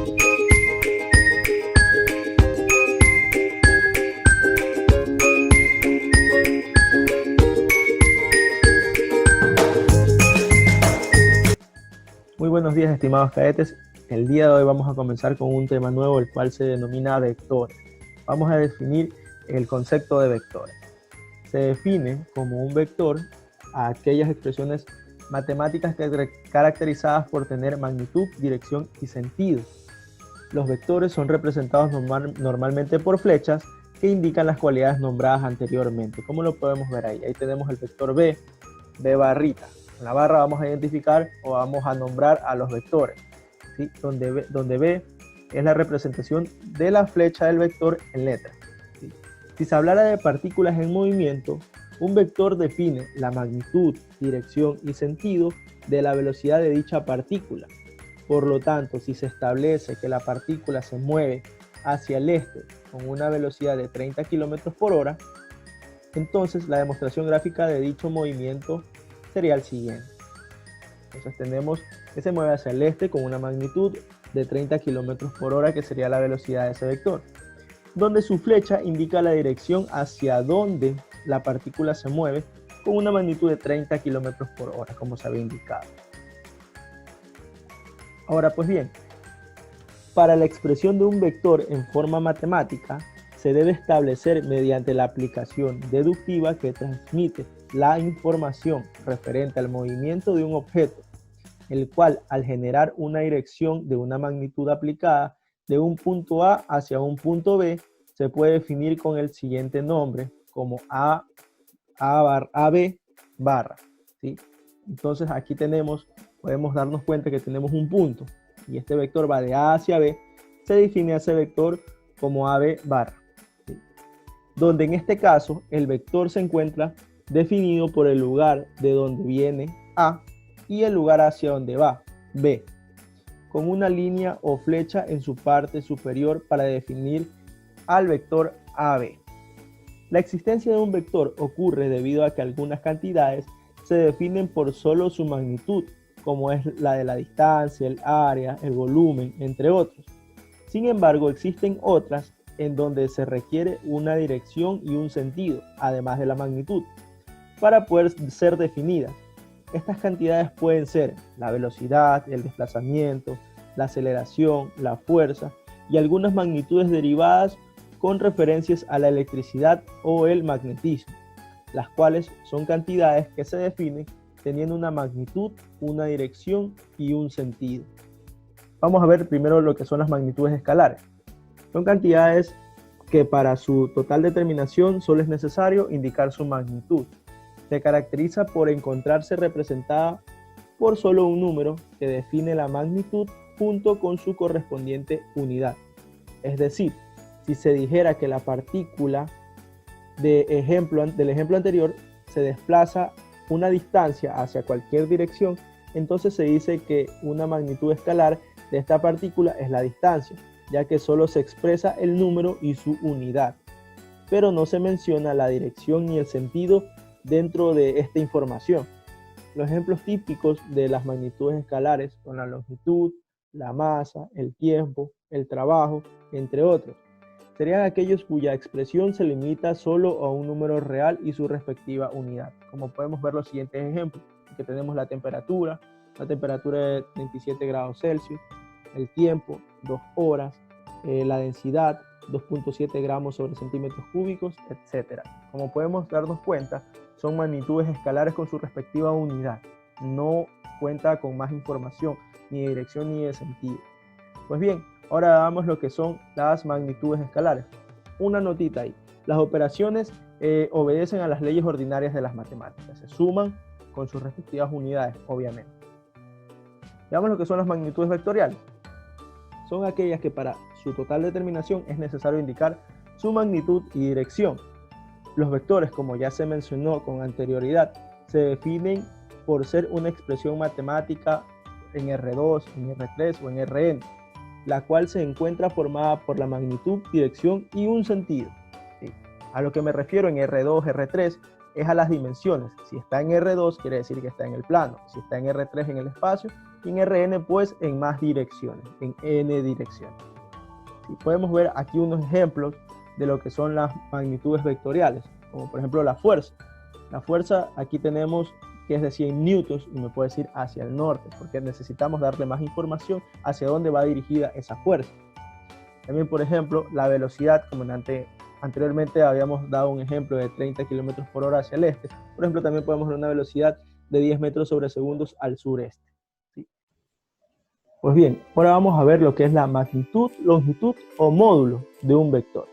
Muy buenos días, estimados cadetes. El día de hoy vamos a comenzar con un tema nuevo, el cual se denomina vectores. Vamos a definir el concepto de vectores. Se define como un vector a aquellas expresiones matemáticas caracterizadas por tener magnitud, dirección y sentido. Los vectores son representados normalmente por flechas que indican las cualidades nombradas anteriormente. ¿Cómo lo podemos ver ahí? Ahí tenemos el vector B, B barrita. En la barra vamos a identificar o vamos a nombrar a los vectores, ¿sí? Donde B es la representación de la flecha del vector en letras, ¿sí? Si se hablara de partículas en movimiento, un vector define la magnitud, dirección y sentido de la velocidad de dicha partícula. Por lo tanto, si se establece que la partícula se mueve hacia el este con una velocidad de 30 km por hora, entonces la demostración gráfica de dicho movimiento sería el siguiente. Entonces tenemos que se mueve hacia el este con una magnitud de 30 km por hora, que sería la velocidad de ese vector, donde su flecha indica la dirección hacia donde la partícula se mueve con una magnitud de 30 km por hora, como se había indicado. Ahora pues bien, para la expresión de un vector en forma matemática, se debe establecer mediante la aplicación deductiva que transmite la información referente al movimiento de un objeto, el cual al generar una dirección de una magnitud aplicada de un punto A hacia un punto B, se puede definir con el siguiente nombre, como AB barra, ¿sí? Entonces aquí podemos darnos cuenta que tenemos un punto, y este vector va de A hacia B, se define ese vector como AB barra, ¿sí? Donde en este caso el vector se encuentra definido por el lugar de donde viene A y el lugar hacia donde va B, con una línea o flecha en su parte superior para definir al vector AB. La existencia de un vector ocurre debido a que algunas cantidades se definen por solo su magnitud, como es la de la distancia, el área, el volumen, entre otros. Sin embargo, existen otras en donde se requiere una dirección y un sentido, además de la magnitud, para poder ser definidas. Estas cantidades pueden ser la velocidad, el desplazamiento, la aceleración, la fuerza y algunas magnitudes derivadas con referencias a la electricidad o el magnetismo, las cuales son cantidades que se definen teniendo una magnitud, una dirección y un sentido. Vamos a ver primero lo que son las magnitudes escalares. Son cantidades que para su total determinación solo es necesario indicar su magnitud. Se caracteriza por encontrarse representada por solo un número que define la magnitud junto con su correspondiente unidad. Es decir, si se dijera que la partícula del ejemplo anterior se desplaza una distancia hacia cualquier dirección, entonces se dice que una magnitud escalar de esta partícula es la distancia, ya que solo se expresa el número y su unidad, pero no se menciona la dirección ni el sentido dentro de esta información. Los ejemplos típicos de las magnitudes escalares son la longitud, la masa, el tiempo, el trabajo, entre otros. Serían aquellos cuya expresión se limita solo a un número real y su respectiva unidad. Como podemos ver los siguientes ejemplos, que tenemos la temperatura de 37 grados Celsius, el tiempo, 2 horas, la densidad, 2.7 gramos sobre centímetros cúbicos, etc. Como podemos darnos cuenta, son magnitudes escalares con su respectiva unidad. No cuenta con más información, ni de dirección ni de sentido. Pues bien, ahora veamos lo que son las magnitudes escalares. Una notita ahí. Las operaciones obedecen a las leyes ordinarias de las matemáticas. Se suman con sus respectivas unidades, obviamente. Veamos lo que son las magnitudes vectoriales. Son aquellas que para su total determinación es necesario indicar su magnitud y dirección. Los vectores, como ya se mencionó con anterioridad, se definen por ser una expresión matemática en R2, en R3 o en Rn, la cual se encuentra formada por la magnitud, dirección y un sentido. ¿Sí? A lo que me refiero en R2, R3 es a las dimensiones. Si está en R2 quiere decir que está en el plano, si está en R3 en el espacio y en Rn pues en más direcciones, en n direcciones. Y podemos ver aquí unos ejemplos de lo que son las magnitudes vectoriales, como por ejemplo la fuerza. La fuerza aquí tenemos que es de 100 newtons y me puede decir hacia el norte, porque necesitamos darle más información hacia dónde va dirigida esa fuerza. También, por ejemplo, la velocidad, como anteriormente habíamos dado un ejemplo de 30 km por hora hacia el este. Por ejemplo, también podemos ver una velocidad de 10 metros sobre segundos al sureste. ¿Sí? Pues bien, ahora vamos a ver lo que es la magnitud, longitud o módulo de un vector.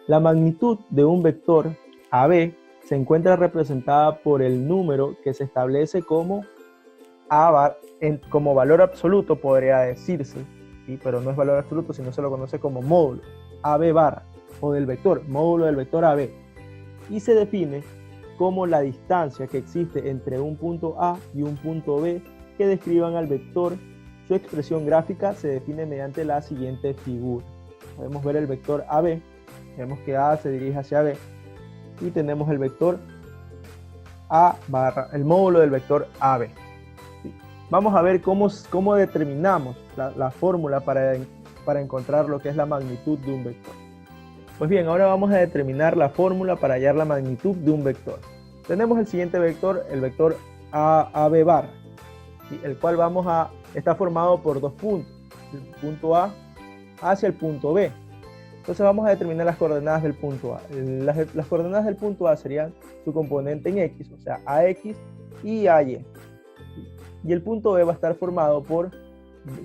La magnitud de un vector AB se encuentra representada por el número que se establece como como valor absoluto, podría decirse, ¿sí? Pero no es valor absoluto, sino se lo conoce como módulo, AB barra, o del vector, módulo del vector AB, y se define como la distancia que existe entre un punto A y un punto B que describan al vector. Su expresión gráfica se define mediante la siguiente figura. Podemos ver el vector AB, vemos que A se dirige hacia B, y tenemos el vector A barra, el módulo del vector AB. ¿Sí? Vamos a ver cómo determinamos la fórmula para encontrar lo que es la magnitud de un vector. Pues bien, ahora vamos a determinar la fórmula para hallar la magnitud de un vector. Tenemos el siguiente vector, el vector AB barra, ¿sí? El cual está formado por dos puntos, el punto A hacia el punto B. Entonces vamos a determinar las coordenadas del punto A. Las coordenadas del punto A serían su componente en X, o sea, AX y AY. Y el punto B va a estar formado por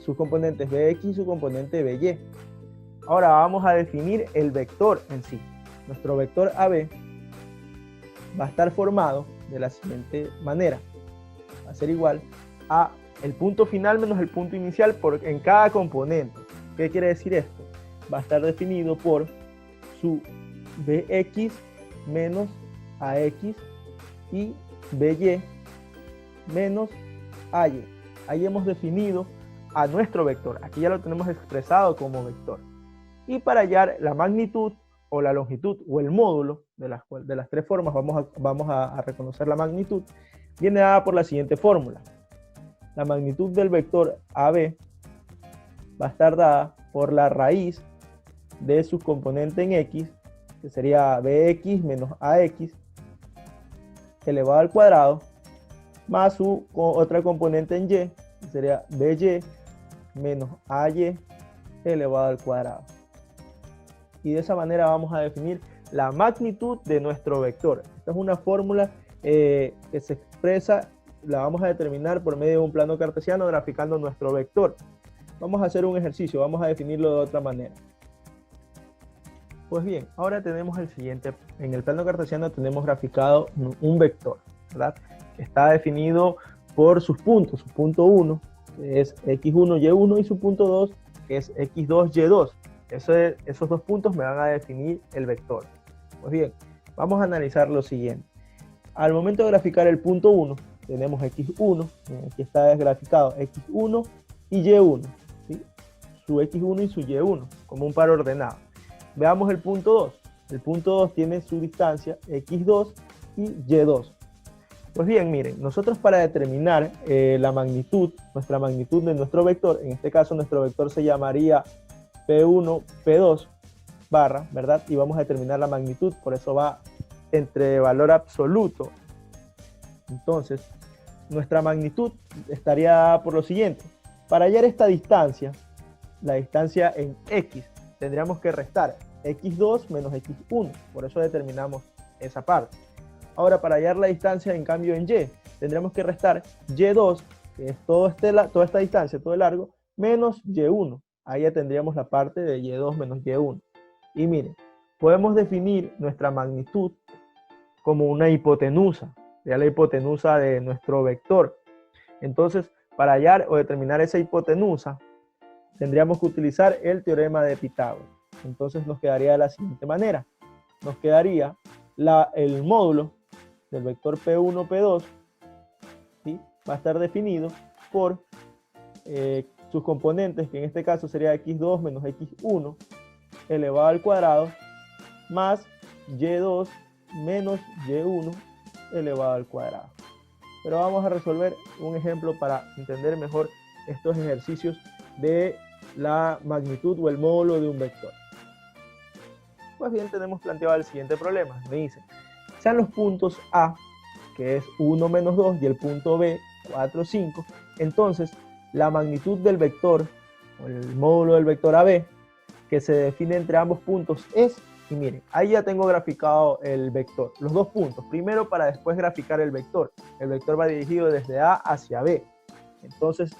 sus componentes BX y su componente BY. Ahora vamos a definir el vector en sí. Nuestro vector AB va a estar formado de la siguiente manera. Va a ser igual a el punto final menos el punto inicial en cada componente. ¿Qué quiere decir esto? Va a estar definido por su BX menos AX y BY menos AY. Ahí hemos definido a nuestro vector. Aquí ya lo tenemos expresado como vector. Y para hallar la magnitud o la longitud o el módulo de las tres formas, vamos a reconocer la magnitud, viene dada por la siguiente fórmula. La magnitud del vector AB va a estar dada por la raíz de su componente en X, que sería BX menos AX elevado al cuadrado, más su otra componente en Y, que sería BY menos AY elevado al cuadrado. Y de esa manera vamos a definir la magnitud de nuestro vector. Esta es una fórmula que se expresa, la vamos a determinar por medio de un plano cartesiano graficando nuestro vector. Vamos a hacer un ejercicio, vamos a definirlo de otra manera. Pues bien, ahora tenemos el siguiente. En el plano cartesiano tenemos graficado un vector, ¿verdad? Que está definido por sus puntos. Su punto 1, que es x1, y1, y su punto 2, que es x2, y2. Esos dos puntos me van a definir el vector. Pues bien, vamos a analizar lo siguiente. Al momento de graficar el punto 1, tenemos x1, aquí está graficado x1 y y1, ¿sí? Su x1 y su y1, como un par ordenado. Veamos el punto 2. El punto 2 tiene su distancia x2 y y2. Pues bien, miren, nosotros para determinar la magnitud, nuestra magnitud de nuestro vector, en este caso nuestro vector se llamaría P1, P2 barra, ¿verdad? Y vamos a determinar la magnitud, por eso va entre valor absoluto. Entonces, nuestra magnitud estaría dada por lo siguiente. Para hallar esta distancia, la distancia en X, tendríamos que restar x2 menos x1, por eso determinamos esa parte. Ahora, para hallar la distancia en cambio en Y, tendremos que restar y2, que es toda esta distancia, todo el largo, menos y1. Ahí ya tendríamos la parte de y2 menos y1. Y miren, podemos definir nuestra magnitud como una hipotenusa, ya la hipotenusa de nuestro vector. Entonces, para hallar o determinar esa hipotenusa, tendríamos que utilizar el teorema de Pitágoras. Entonces nos quedaría de la siguiente manera. Nos quedaría el módulo del vector P1, P2, ¿sí? Va a estar definido por sus componentes, que en este caso sería x2 menos x1 elevado al cuadrado, más y2 menos y1 elevado al cuadrado. Pero vamos a resolver un ejemplo para entender mejor estos ejercicios de la magnitud o el módulo de un vector. Pues bien, tenemos planteado el siguiente problema. Me dice, sean los puntos A, que es 1, menos 2, y el punto B, 4, 5. Entonces, la magnitud del vector, o el módulo del vector AB, que se define entre ambos puntos es, y miren, ahí ya tengo graficado el vector, los dos puntos, primero para después graficar el vector. El vector va dirigido desde A hacia B. Entonces,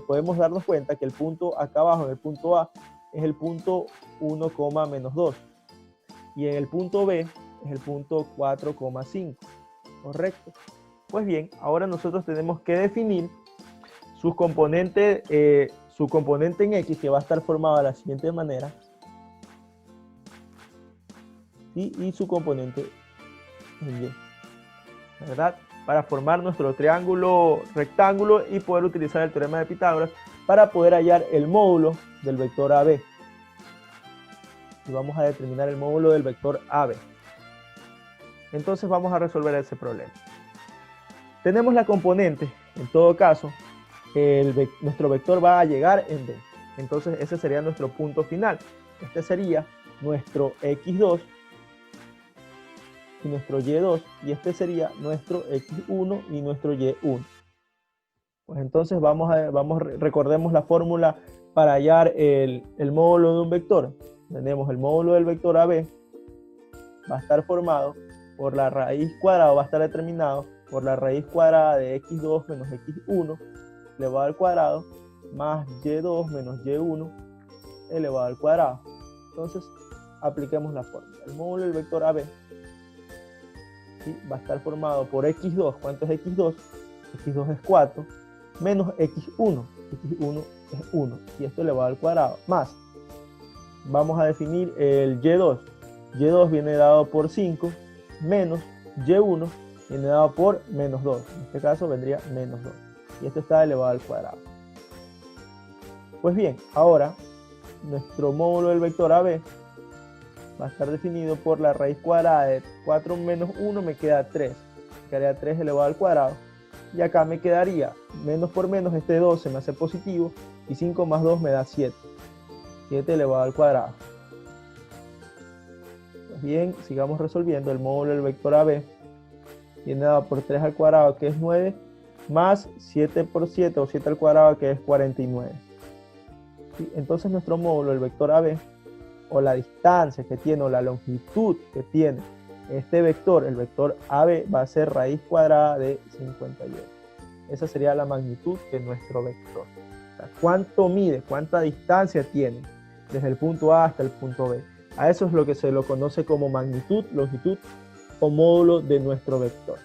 podemos darnos cuenta que el punto acá abajo, en el punto A, es el punto 1, menos 2. Y en el punto B es el punto 4,5. ¿Correcto? Pues bien, ahora nosotros tenemos que definir su componente en X, que va a estar formado de la siguiente manera. Y su componente en Y. ¿Verdad? Para formar nuestro triángulo rectángulo y poder utilizar el teorema de Pitágoras para poder hallar el módulo del vector AB. Y vamos a determinar el módulo del vector AB. Entonces vamos a resolver ese problema. Tenemos la componente, en todo caso, nuestro vector va a llegar en B. Entonces ese sería nuestro punto final. Este sería nuestro X2 y nuestro Y2, y este sería nuestro X1 y nuestro Y1. Pues entonces recordemos la fórmula para hallar el módulo de un vector. Tenemos el módulo del vector AB, va a estar formado por la raíz cuadrada, va a estar determinado por la raíz cuadrada de X2 menos X1 elevado al cuadrado, más Y2 menos Y1 elevado al cuadrado. Entonces, apliquemos la fórmula. El módulo del vector AB, ¿sí?, va a estar formado por X2. ¿Cuánto es X2? X2 es 4, menos X1. X1 es 1, y esto elevado al cuadrado, más, vamos a definir el Y2. Y2 viene dado por 5, menos Y1 viene dado por menos 2. En este caso vendría menos 2. Y esto está elevado al cuadrado. Pues bien, ahora nuestro módulo del vector AB va a estar definido por la raíz cuadrada de 4 menos 1, me queda 3. Me quedaría 3 elevado al cuadrado. Y acá me quedaría menos por menos, este 2 se me hace positivo, y 5 más 2 me da 7. 7 elevado al cuadrado. Pues bien, sigamos resolviendo. El módulo del vector AB viene dado por 3 al cuadrado, que es 9, más 7 por 7, o 7 al cuadrado, que es 49. ¿Sí? Entonces nuestro módulo del vector AB, o la distancia que tiene, o la longitud que tiene este vector, el vector AB, va a ser raíz cuadrada de 58. Esa sería la magnitud de nuestro vector. O sea, ¿cuánto mide? ¿Cuánta distancia tiene desde el punto A hasta el punto B? A eso es lo que se lo conoce como magnitud, longitud o módulo de nuestro vector.